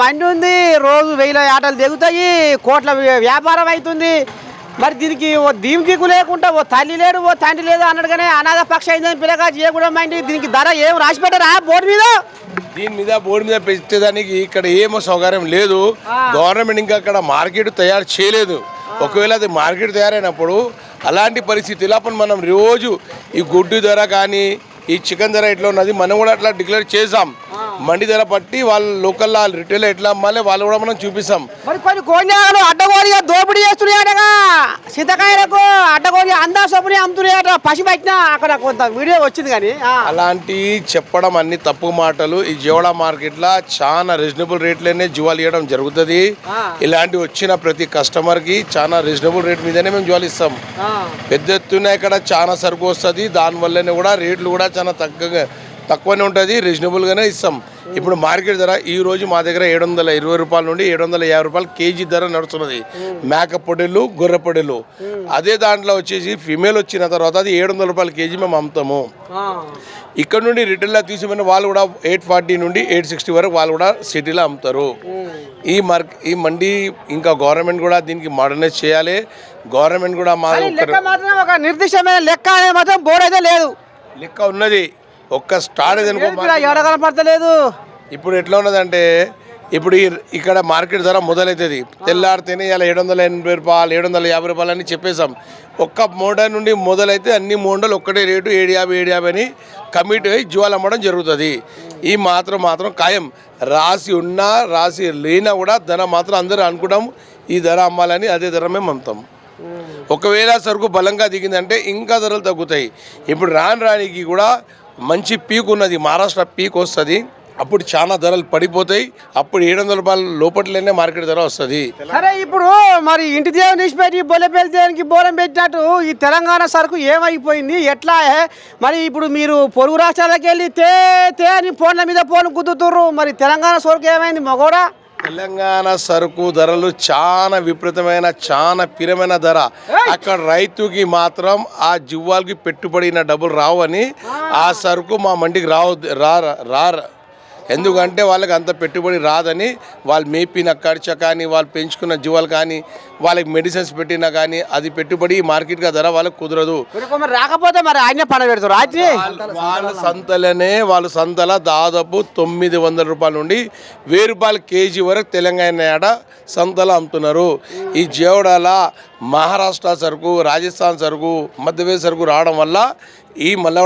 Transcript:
మండి ఉంది, రోజు 1000 ఆటలు దిగుతాయి, కోట్ల వ్యాపారం అవుతుంది. మరి దీనికి ఓ దీనికి లేకుండా ఓ తల్లి లేడు, ఓ తండ్రి లేదు అన్నట్టుగానే అనాథ పక్ష అయిందని పిల్లగా చేయకూడదు. మండి దీనికి ధర ఏం రాసి పెట్టారా బోర్డు మీద? బోర్డు మీద పెట్టేదానికి ఇక్కడ ఏమో సౌకర్యం లేదు. గవర్నమెంట్ ఇంకా అక్కడ మార్కెట్ తయారు చేయలేదు. ఒకవేళ అది మార్కెట్ తయారైనప్పుడు అలాంటి పరిస్థితులు అప్పుడు మనం రోజు ఈ గుడ్డు ధర కానీ ఈ చికెన్ ధర ఎట్లా ఉన్నది మనం కూడా అట్లా డిక్లేర్ చేసాం. మండి ధర పట్టి వాళ్ళు లోకల్ రిటైల్ ఎట్లా అమ్మాలి వాళ్ళు కూడా మనం చూపిస్తాం. మరి కొన్ని కోడియాలు అడ్డగోడిగా దోపిడీ చేస్తున్నాయటగా, సీతకాయలకు అడ్డగోడి అందా సొప్పుని అమ్ముతున్నాయట. పసి పట్టిన అక్కడ కొంత వీడియో వచ్చింది. కానీ అలాంటి చెప్పడం అన్ని తప్పు మాటలు. ఈ జీవడ మార్కెట్లో చాలా రీజనబుల్ రేట్లనే జీవాలు ఇవ్వడం జరుగుతుంది. ఇలాంటి వచ్చిన ప్రతి కస్టమర్కి చాలా రీజనబుల్ రేట్ మీదనే మేము జీవాలు ఇస్తాం. పెద్ద ఎత్తున ఇక్కడ చాలా సరుకు వస్తుంది. దానివల్లనే కూడా రేట్లు కూడా చాలా తక్కువనే ఉంటుంది, రీజనబుల్గానే ఇస్తాం. ఇప్పుడు మార్కెట్ ధర ఈ రోజు మా దగ్గర 720 రూపాయల నుండి 750 రూపాయలు కేజీ ధర నడుస్తున్నది. మేక పొడేళ్ళు, గొర్రె పొడేళ్ళు. అదే దాంట్లో వచ్చేసి ఫిమేల్ వచ్చిన తర్వాత అది 700 రూపాయల కేజీ మేము అమ్ముతాము. ఇక్కడ నుండి రిటైల్లో తీసుకున్న వాళ్ళు కూడా 840 నుండి 860 వరకు వాళ్ళు కూడా సిటీలో అమ్ముతారు. ఈ మండి ఇంకా గవర్నమెంట్ కూడా దీనికి మోడర్నైజ్ చేయాలి. గవర్నమెంట్ కూడా మా ఒక నిర్దిష్టమైన లెక్క అనేది మాత్రం బోర్డు అయితే లేదు. లెక్క ఉన్నది, ఒక్క స్టార్ట్ పడతలేదు. ఇప్పుడు ఎట్లా ఉన్నదంటే ఇప్పుడు ఇక్కడ మార్కెట్ ధర మొదలవుతుంది. తెల్లారితేనే ఇలా 780 రూపాయలు 750 రూపాయలు అని చెప్పేసాం. ఒక్క మోడ నుండి మొదలైతే అన్ని మోడలు ఒక్కటే రేటు 750 అని కమిటీ అయ్యి జీవాలు అమ్మడం జరుగుతుంది. ఈ మాత్రం ఖాయం. రాసి ఉన్నా రాసి లేనా కూడా ధర మాత్రం అందరూ అనుకుంటాం ఈ ధర అమ్మాలని, అదే ధర మేము అమ్ముతాం. ఒకవేళ సరుకు బలంగా దిగిందంటే ఇంకా ధరలు తగ్గుతాయి. ఇప్పుడు రానికి కూడా మంచి పీక్ ఉన్నది, మహారాష్ట్ర పీక్ వస్తుంది. అప్పుడు చాలా ధరలు పడిపోతాయి. అప్పుడు 700 రూపాయల లోపట్లోనే మార్కెట్ ధర వస్తుంది. సరే, ఇప్పుడు మరి ఇంటి దేవుని తీసిపెట్టి బొల్లెపల్లి దేవునికి బోరం పెట్టినట్టు ఈ తెలంగాణ సరుకు ఏమైపోయింది, ఎట్లా? మరి ఇప్పుడు మీరు పొరుగు రాష్ట్రాలకు వెళ్ళి తే అని ఫోన్ల మీద ఫోన్ కుదుతుర్రు. మరి తెలంగాణ సరుకు ఏమైంది మగోడా? తెలంగాణ సరుకు ధరలు చాలా విపరీతమైన చాలా పిరమైన ధర. అక్కడ రైతుకి మాత్రం ఆ జివ్వాలకి పెట్టుబడిన డబ్బులు రావని ఆ సరుకు మా మండికి రారు. ఎందుకంటే వాళ్ళకి అంత పెట్టుబడి రాదని వాళ్ళు మేపిన ఖర్చు కానీ వాళ్ళు పెంచుకున్న జీవాలు కానీ వాళ్ళకి మెడిసిన్స్ పెట్టినా కానీ అది పెట్టుబడి మార్కెట్గా ధర వాళ్ళకి కుదరదు. రాకపోతే మరి ఆయన పడబెడతారు రాత్రి వాళ్ళ సంతల దాదాపు 900 రూపాయల నుండి 1000 రూపాయల కేజీ వరకు తెలంగాణ సంతలు అమ్ముతున్నారు. ఈ జేవడాల మహారాష్ట్ర సరుకు, రాజస్థాన్ సరుకు, మధ్యప్రదేశ్ సరుకు రావడం వల్ల ఈ మళ్ళీ